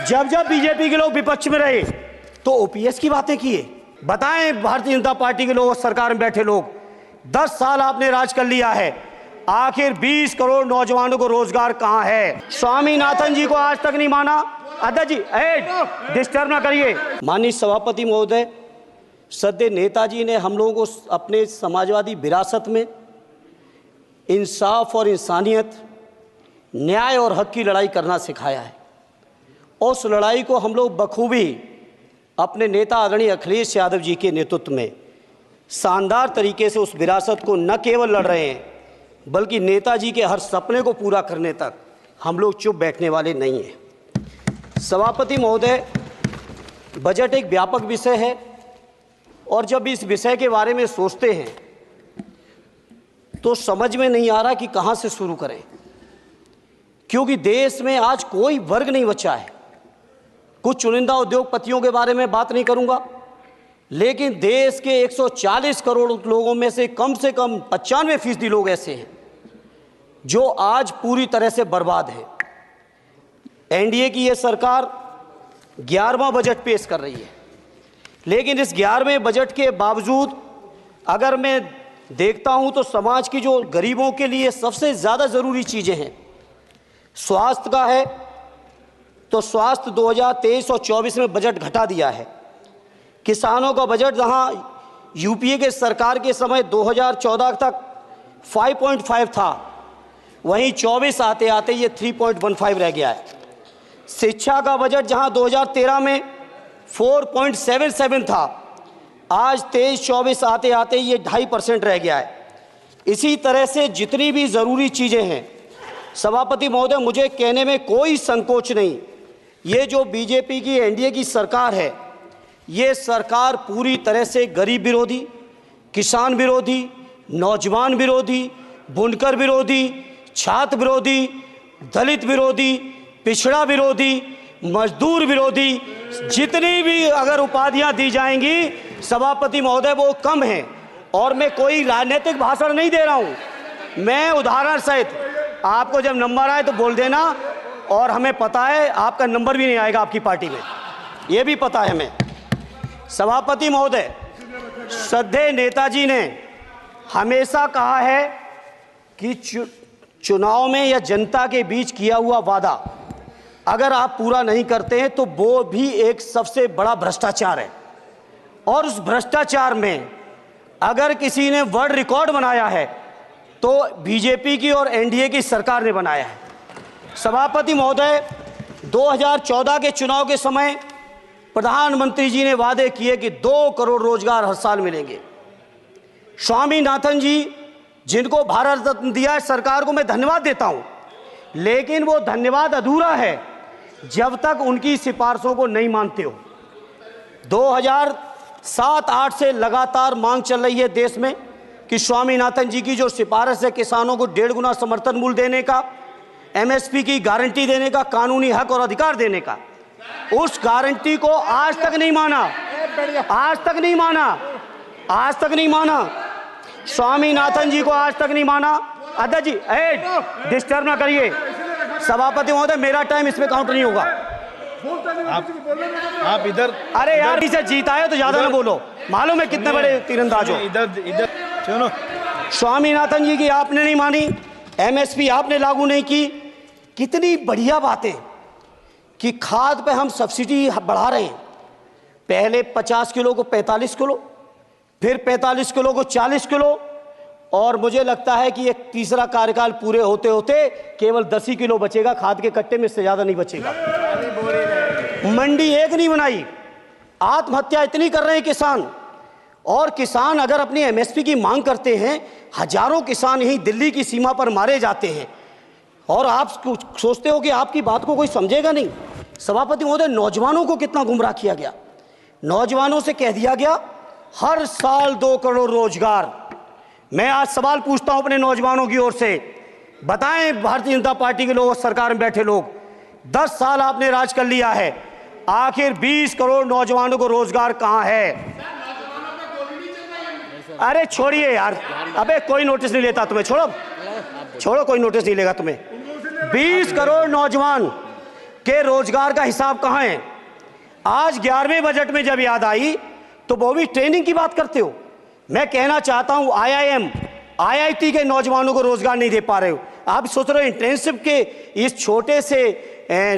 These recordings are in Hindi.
जब जब बीजेपी के लोग विपक्ष में रहे तो ओपीएस की बातें किए। बताएं भारतीय जनता पार्टी के लोग और सरकार में बैठे लोग, 10 साल आपने राज कर लिया है, आखिर 20 करोड़ नौजवानों को रोजगार कहां है? स्वामीनाथन जी को आज तक नहीं माना। अध्यक्ष जी डिस्टर्ब ना करिए। माननीय सभापति महोदय, सद्य नेताजी ने हम लोगों को अपने समाजवादी विरासत में इंसाफ और इंसानियत, न्याय और हक की लड़ाई करना सिखाया है। उस लड़ाई को हम लोग बखूबी अपने नेता आदरणीय अखिलेश यादव जी के नेतृत्व में शानदार तरीके से उस विरासत को न केवल लड़ रहे हैं, बल्कि नेताजी के हर सपने को पूरा करने तक हम लोग चुप बैठने वाले नहीं हैं। सभापति महोदय, बजट एक व्यापक विषय है और जब इस विषय के बारे में सोचते हैं तो समझ में नहीं आ रहा कि कहां से शुरू करें, क्योंकि देश में आज कोई वर्ग नहीं बचा है। कुछ चुनिंदा उद्योगपतियों के बारे में बात नहीं करूंगा, लेकिन देश के 140 करोड़ लोगों में से कम 95% लोग ऐसे हैं जो आज पूरी तरह से बर्बाद हैं। एनडीए की ये सरकार 11वां बजट पेश कर रही है, लेकिन इस 11वें बजट के बावजूद अगर मैं देखता हूं तो समाज की जो गरीबों के लिए सबसे ज़्यादा ज़रूरी चीज़ें हैं, स्वास्थ्य का है तो स्वास्थ्य 2023 और 24 में बजट घटा दिया है। किसानों का बजट जहां यूपीए के सरकार के समय 2014 तक 5.5 था, वहीं 24 आते आते ये 3.15 रह गया है। शिक्षा का बजट जहां 2013 में 4.77 था, आज 23-24 आते आते ये 2.5% रह गया है। इसी तरह से जितनी भी ज़रूरी चीज़ें हैं, सभापति महोदय, मुझे कहने में कोई संकोच नहीं, ये जो बीजेपी की एनडीए की सरकार है, ये सरकार पूरी तरह से गरीब विरोधी, किसान विरोधी, नौजवान विरोधी, बुनकर विरोधी, छात्र विरोधी, दलित विरोधी, पिछड़ा विरोधी, मजदूर विरोधी, जितनी भी अगर उपाधियां दी जाएंगी सभापति महोदय वो कम हैं। और मैं कोई राजनीतिक भाषण नहीं दे रहा हूं, मैं उदाहरण सहित आपको जब नंबर आए तो बोल देना, और हमें पता है आपका नंबर भी नहीं आएगा आपकी पार्टी में, ये भी पता है हमें। सभापति महोदय, श्रद्धेय नेताजी ने हमेशा कहा है कि चुनाव में या जनता के बीच किया हुआ वादा अगर आप पूरा नहीं करते हैं तो वो भी एक सबसे बड़ा भ्रष्टाचार है, और उस भ्रष्टाचार में अगर किसी ने वर्ल्ड रिकॉर्ड बनाया है तो बीजेपी की और एनडीए की सरकार ने बनाया है। सभापति महोदय, 2014 के चुनाव के समय प्रधानमंत्री जी ने वादे किए कि 2 करोड़ रोजगार हर साल मिलेंगे। स्वामीनाथन जी, जिनको भारत रत्न दिया है सरकार को मैं धन्यवाद देता हूं, लेकिन वो धन्यवाद अधूरा है जब तक उनकी सिफारिशों को नहीं मानते हो। 2007-8 से लगातार मांग चल रही है देश में कि स्वामीनाथन जी की जो सिफारिश है किसानों को 1.5 गुना समर्थन मूल्य देने का, एमएसपी की गारंटी देने का, कानूनी हक और अधिकार देने का, उस गारंटी को आज तक नहीं माना, आज तक नहीं माना, आज तक नहीं माना। स्वामीनाथन जी को आज तक नहीं माना। अध्यक्ष जी डिस्टर्ब ना करिए। सभापति महोदय, मेरा टाइम इसमें काउंट नहीं होगा। आप इधर, अरे यार इसे जीता है तो ज्यादा ना बोलो, मालूम है कितने बड़े तीरंदाज हो। इधर सुनो, स्वामीनाथन जी की आपने नहीं मानी, एमएसपी आपने लागू नहीं की। कितनी बढ़िया बातें कि खाद पे हम सब्सिडी बढ़ा रहे हैं, पहले 50 किलो को 45 किलो, फिर 45 किलो को 40 किलो, और मुझे लगता है कि एक तीसरा कार्यकाल पूरे होते होते केवल 10 ही किलो बचेगा खाद के कट्टे में, इससे ज़्यादा नहीं बचेगा। मंडी एक नहीं बनाई, आत्महत्या इतनी कर रहे हैं किसान, और किसान अगर अपनी एमएसपी की मांग करते हैं, हजारों किसान यहीं दिल्ली की सीमा पर मारे जाते हैं, और आप सोचते हो कि आपकी बात को कोई समझेगा नहीं। सभापति महोदय, नौजवानों को कितना गुमराह किया गया। नौजवानों से कह दिया गया हर साल 2 करोड़ रोजगार। मैं आज सवाल पूछता हूं अपने नौजवानों की ओर से, बताएं भारतीय जनता पार्टी के लोग और सरकार में बैठे लोग, 10 साल आपने राज कर लिया है, आखिर 20 करोड़ नौजवानों को रोजगार कहां है? अरे छोड़िए यार, अबे कोई नोटिस नहीं लेता तुम्हें, छोड़ो छोड़ो, कोई नोटिस नहीं लेगा तुम्हें। 20 करोड़ नौजवान कि रोजगार का हिसाब कहाँ है। आज 11वें बजट में जब याद आई तो वो भी ट्रेनिंग की बात करते हो। मैं कहना चाहता हूं IIM IIT के नौजवानों को रोजगार नहीं दे पा रहे हो। आप सोच रहे हो इंटर्नशिप के इस छोटे से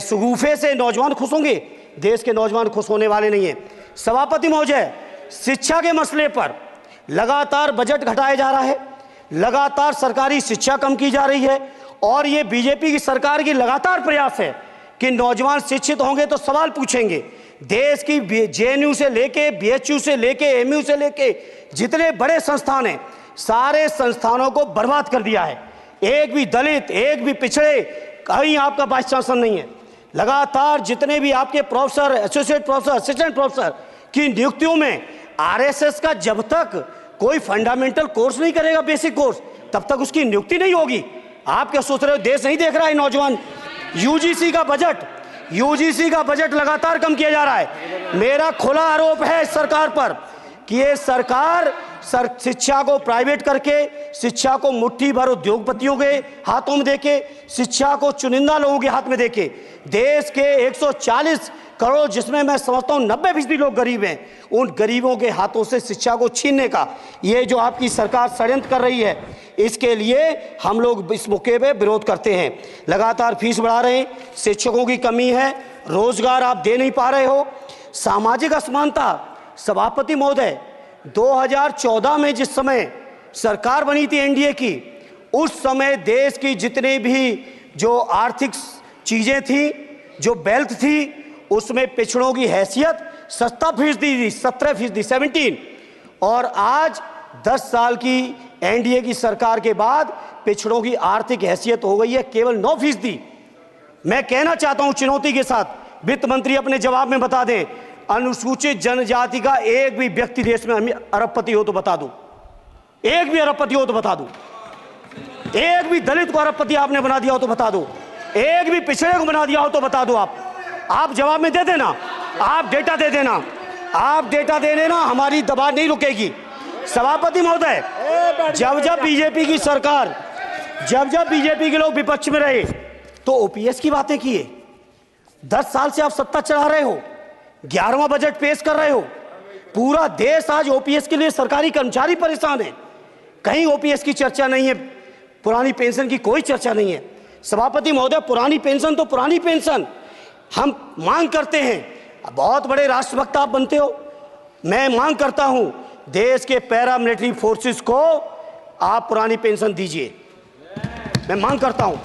शगुफे से नौजवान खुश होंगे? देश के नौजवान खुश होने वाले नहीं है। सभापति महोदय, शिक्षा के मसले पर लगातार बजट घटाया जा रहा है, लगातार सरकारी शिक्षा कम की जा रही है, और ये बीजेपी की सरकार की लगातार प्रयास है कि नौजवान शिक्षित होंगे तो सवाल पूछेंगे। देश की JNU से लेके BHU से लेके MU से लेके जितने बड़े संस्थान हैं, सारे संस्थानों को बर्बाद कर दिया है। एक भी दलित, एक भी पिछड़े, कहीं आपका वाइस चांसलर नहीं है। लगातार जितने भी आपके professor, associate professor, assistant professor की नियुक्तियों में RSS का जब तक कोई फंडामेंटल कोर्स नहीं करेगा, बेसिक कोर्स, तब तक उसकी नियुक्ति नहीं होगी। आप क्या सोच रहे हो देश नहीं देख रहा है नौजवान? UGC का बजट लगातार कम किया जा रहा है। मेरा खुला आरोप है इस सरकार पर कि ये सरकार शिक्षा को प्राइवेट करके, शिक्षा को मुट्ठी भर उद्योगपतियों के हाथों में देके, शिक्षा को चुनिंदा लोगों के हाथ में देके, देश के 140 करोड़, जिसमें मैं समझता हूँ 90% लोग गरीब हैं, उन गरीबों के हाथों से शिक्षा को छीनने का ये जो आपकी सरकार षड्यंत्र कर रही है, इसके लिए हम लोग इस मौके पे विरोध करते हैं। लगातार फीस बढ़ा रहे हैं, शिक्षकों की कमी है, रोजगार आप दे नहीं पा रहे हो, सामाजिक असमानता। सभापति महोदय, 2014 में जिस समय सरकार बनी थी NDA की, उस समय देश की जितने भी जो आर्थिक चीजें थी, जो वेल्थ थी, उसमें पिछड़ों की हैसियत 17% थी, 17%, और आज 10 साल की NDA की सरकार के बाद पिछड़ों की आर्थिक हैसियत हो गई है केवल 9%। मैं कहना चाहता हूं चुनौती के साथ, वित्त मंत्री अपने जवाब में बता दें, अनुसूचित जनजाति का एक भी व्यक्ति देश में अरबपति हो तो बता दो, एक भी अरबपति हो तो बता दो, एक भी दलित को अरबपति आपने बना दिया हो तो बता दो, एक भी पिछड़े को बना दिया हो तो बता दो। आप जवाब में दे देना, आप डेटा दे देना, आप डेटा दे देना, हमारी दबाव नहीं रुकेगी। सभापति महोदय, जब बीजेपी की सरकार, जब बीजेपी के लोग विपक्ष में रहे तो OPS की बातें किए। 10 साल से आप सत्ता चला रहे हो, 11वां बजट पेश कर रहे हो, पूरा देश आज OPS के लिए, सरकारी कर्मचारी परेशान है, कहीं OPS की चर्चा नहीं है, पुरानी पेंशन की कोई चर्चा नहीं है। सभापति महोदय, पुरानी पेंशन तो पुरानी पेंशन, हम मांग करते हैं, बहुत बड़े राष्ट्रभक्त आप बनते हो, मैं मांग करता हूं देश के पैरामिलिट्री फोर्सेस को आप पुरानी पेंशन दीजिए। मैं मांग करता हूं,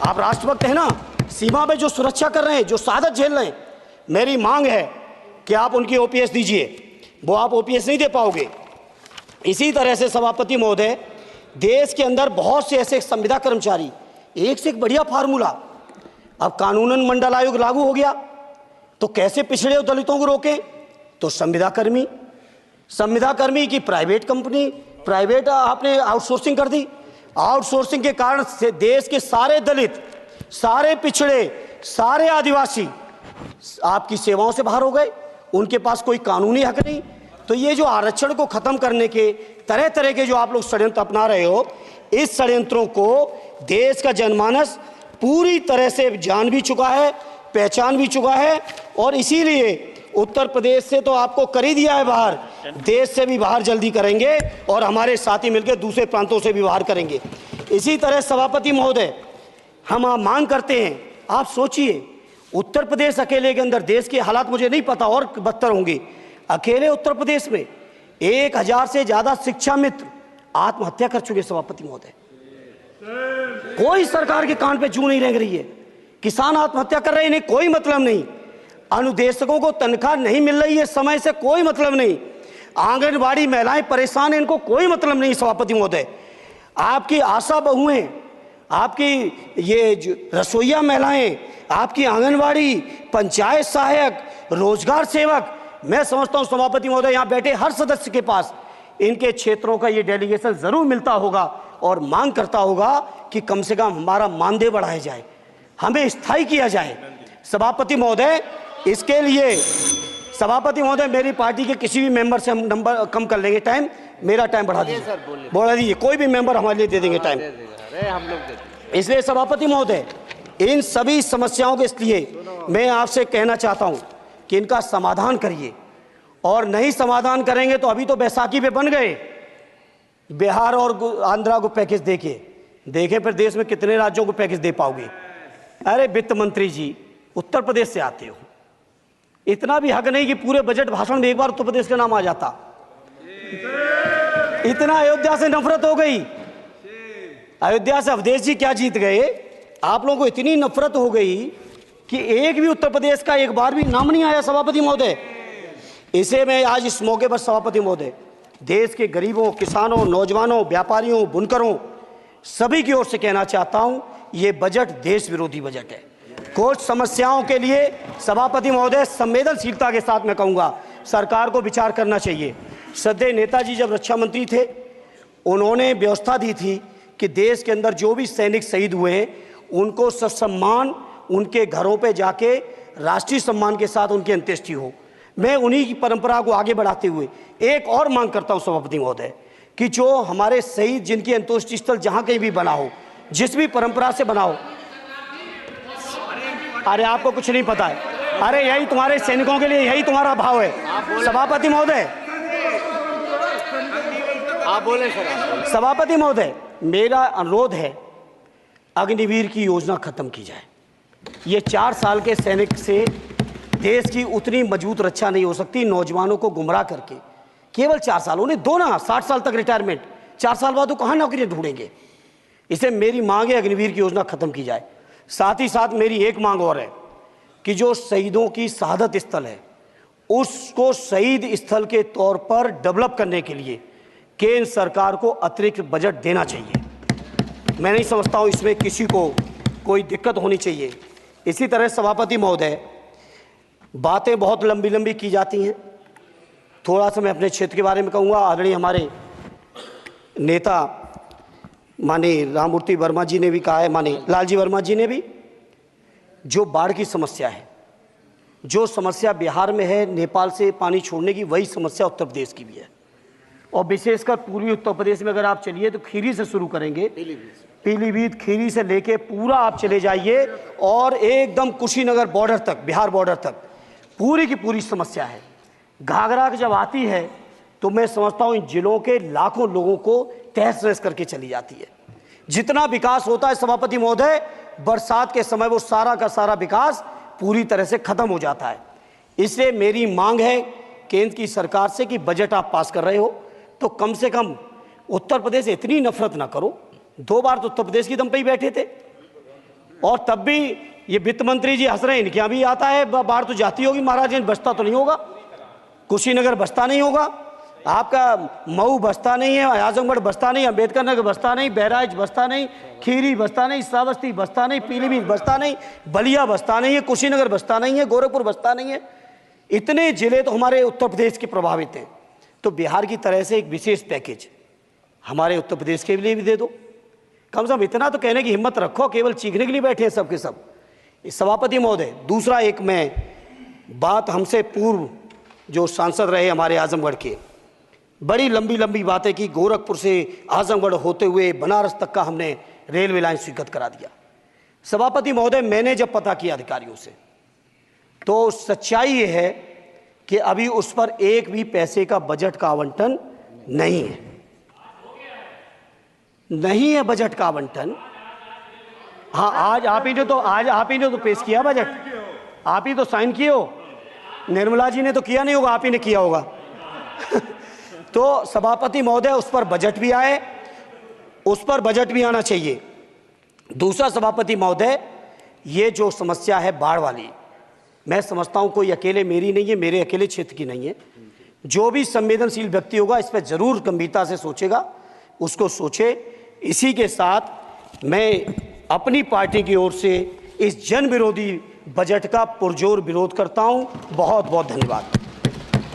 आप राष्ट्रभक्त हैं ना, सीमा पे जो सुरक्षा कर रहे हैं, जो शहादत झेल रहे हैं, मेरी मांग है कि आप उनकी OPS दीजिए। वो आप OPS नहीं दे पाओगे। इसी तरह से सभापति महोदय, देश के अंदर बहुत से ऐसे संविदा कर्मचारी, एक से एक बढ़िया फार्मूला, अब कानूनन मंडल आयोग लागू हो गया तो कैसे पिछड़े और दलितों को रोकें? तो संविदा कर्मी की प्राइवेट कंपनी, प्राइवेट आपने आउटसोर्सिंग कर दी। आउटसोर्सिंग के कारण से देश के सारे दलित, सारे पिछड़े, सारे आदिवासी आपकी सेवाओं से बाहर हो गए, उनके पास कोई कानूनी हक नहीं। तो ये जो आरक्षण को खत्म करने के तरह तरह के जो आप लोग षड्यंत्र अपना रहे हो, इस षड्यंत्रों को देश का जनमानस पूरी तरह से जान भी चुका है, पहचान भी चुका है, और इसीलिए उत्तर प्रदेश से तो आपको कर ही दिया है बाहर, देश से भी बाहर जल्दी करेंगे, और हमारे साथी मिलकर दूसरे प्रांतों से भी बाहर करेंगे। इसी तरह सभापति महोदय, हम मांग करते हैं, आप सोचिए, उत्तर प्रदेश अकेले के अंदर, देश के हालात मुझे नहीं पता और बदतर होंगे, अकेले उत्तर प्रदेश में 1000 से ज्यादा शिक्षा मित्र आत्महत्या कर चुके। सभापति महोदय, कोई सरकार के कान पे जू नहीं रेंग रही है, किसान आत्महत्या कर रहे हैं, इन्हें कोई मतलब नहीं, अनुदेशकों को तनख्वाह नहीं मिल रही है समय से, कोई मतलब नहीं, आंगनबाड़ी महिलाएं परेशान हैं, इनको कोई मतलब नहीं। सभापति महोदय, आपकी आशा बहुएं, आपकी ये रसोईया महिलाएं, आपकी आंगनबाड़ी, पंचायत सहायक, रोजगार सेवक, मैं समझता हूं सभापति महोदय, यहां बैठे हर सदस्य के पास इनके क्षेत्रों का ये डेलीगेशन जरूर मिलता होगा और मांग करता होगा कि कम से कम हमारा मानदेय बढ़ाया जाए, हमें स्थायी किया जाए। सभापति महोदय, इसके लिए सभापति महोदय, मेरी पार्टी के किसी भी मेंबर से हम नंबर कम कर लेंगे, टाइम, मेरा टाइम बढ़ा दीजिए, बढ़ा दीजिए, कोई भी मेंबर हमारे लिए दे देंगे टाइम। इसलिए सभापति महोदय, इन सभी समस्याओं के इसलिए मैं आपसे कहना चाहता हूं कि इनका समाधान करिए, और नहीं समाधान करेंगे तो अभी तो बैसाखी पे बन गए, बिहार और आंध्रा को पैकेज देखें फिर देश में कितने राज्यों को पैकेज दे पाओगे। अरे वित्त मंत्री जी, उत्तर प्रदेश से आते हो, इतना भी हक नहीं कि पूरे बजट भाषण में एक बार उत्तर प्रदेश का नाम आ जाता। इतना अयोध्या से नफरत हो गई, अयोध्या से अवधेश जी क्या जीत गए, आप लोगों को इतनी नफरत हो गई कि एक भी उत्तर प्रदेश का एक बार भी नाम नहीं आया सभापति महोदय। इसे मैं आज इस मौके पर सभापति महोदय देश के गरीबों, किसानों, नौजवानों, व्यापारियों, बुनकरों सभी की ओर से कहना चाहता हूं, ये बजट देश विरोधी बजट है। कुछ समस्याओं के लिए सभापति महोदय संवेदनशीलता के साथ मैं कहूंगा सरकार को विचार करना चाहिए। श्रद्धेय नेताजी जब रक्षा मंत्री थे, उन्होंने व्यवस्था दी थी कि देश के अंदर जो भी सैनिक शहीद हुए हैं उनको ससम्मान उनके घरों पे जाके राष्ट्रीय सम्मान के साथ उनकी अंत्येष्टि हो। मैं उन्हीं की परंपरा को आगे बढ़ाते हुए एक और मांग करता हूं सभापति महोदय कि जो हमारे शहीद जिनकी अंत्येष्टि स्थल जहां कहीं भी बना हो, जिस भी परंपरा से बना हो, अरे आपको कुछ नहीं पता है, अरे यही तुम्हारे सैनिकों के लिए यही तुम्हारा भाव है। सभापति महोदय, आप बोले सभापति महोदय, मेरा अनुरोध है अग्निवीर की योजना खत्म की जाए। ये 4 साल के सैनिक से देश की उतनी मजबूत रक्षा नहीं हो सकती। नौजवानों को गुमराह करके केवल 4 साल, उन्हें दो ना 60 साल तक रिटायरमेंट, 4 साल बाद वो कहाँ नौकरियां ढूंढेंगे। इसे मेरी मांग है अग्निवीर की योजना खत्म की जाए। साथ ही साथ मेरी एक मांग और है कि जो शहीदों की शहादत स्थल है उसको शहीद स्थल के तौर पर डेवलप करने के लिए केंद्र सरकार को अतिरिक्त बजट देना चाहिए। मैं नहीं समझता हूं इसमें किसी को कोई दिक्कत होनी चाहिए। इसी तरह सभापति महोदय, बातें बहुत लंबी लंबी की जाती हैं, थोड़ा सा मैं अपने क्षेत्र के बारे में कहूँगा। आदरणीय हमारे नेता माननीय राममूर्ति वर्मा जी ने भी कहा है, माननीय लालजी वर्मा जी ने भी, जो बाढ़ की समस्या है, जो समस्या बिहार में है नेपाल से पानी छोड़ने की, वही समस्या उत्तर प्रदेश की भी है। और विशेषकर पूर्वी उत्तर प्रदेश में अगर आप चलिए तो खीरी से शुरू करेंगे, पीलीभीत खीरी से लेके पूरा आप चले जाइए और एकदम कुशीनगर बॉर्डर तक, बिहार बॉर्डर तक पूरी की पूरी समस्या है। घाघरा जब आती है तो मैं समझता हूँ इन जिलों के लाखों लोगों को तहस नहस करके चली जाती है। जितना विकास होता है सभापति महोदय, बरसात के समय वो सारा का सारा विकास पूरी तरह से खत्म हो जाता है। इसलिए मेरी मांग है केंद्र की सरकार से कि बजट आप पास कर रहे हो तो कम से कम उत्तर प्रदेश से इतनी नफरत ना करो। 2 बार तो उत्तर प्रदेश की दम पे ही बैठे थे, और तब भी ये वित्त मंत्री जी हंस रहे हैं, इनके यहाँ भी आता है, बाढ़ तो जाती होगी महाराज, बसता तो नहीं होगा, कुशीनगर बसता नहीं होगा, आपका मऊ बसता नहीं है, आजमगढ़ बसता नहीं, अम्बेडकर नगर बसता नहीं, बहराइच बसता नहीं, खीरी बसता नहीं, श्रावस्ती बसता नहीं, पीलीभीत बसता नहीं, बलिया बसता नहीं है, कुशीनगर बसता नहीं है, गोरखपुर बसता नहीं है। इतने जिले तो हमारे उत्तर प्रदेश के प्रभावित हैं। तो बिहार की तरह से एक विशेष पैकेज हमारे उत्तर प्रदेश के लिए भी दे दो। कम से कम इतना तो कहने की हिम्मत रखो, केवल चीखने के लिए बैठे हैं सब के सब। सभापति महोदय, दूसरा एक मैं बात, हमसे पूर्व जो सांसद रहे हमारे आजमगढ़ के, बड़ी लंबी लंबी बातें की, गोरखपुर से आजमगढ़ होते हुए बनारस तक का हमने रेलवे लाइन स्वीकृत करा दिया। सभापति महोदय, मैंने जब पता किया अधिकारियों से तो सच्चाई ये है कि अभी उस पर एक भी पैसे का बजट का आवंटन नहीं है, नहीं है बजट का आवंटन। हाँ, आज आप ही ने तो पेश किया बजट, आप ही तो साइन किए हो, निर्मला जी ने तो किया नहीं होगा, आप ही ने किया होगा। तो सभापति महोदय, उस पर बजट भी आए, उस पर बजट भी आना चाहिए। दूसरा सभापति महोदय, ये जो समस्या है बाढ़ वाली, मैं समझता हूं कोई अकेले मेरी नहीं है, मेरे अकेले क्षेत्र की नहीं है। जो भी संवेदनशील व्यक्ति होगा इस पर जरूर गंभीरता से सोचेगा, उसको सोचे। इसी के साथ मैं अपनी पार्टी की ओर से इस जन विरोधी बजट का पुरजोर विरोध करता हूं। बहुत बहुत धन्यवाद।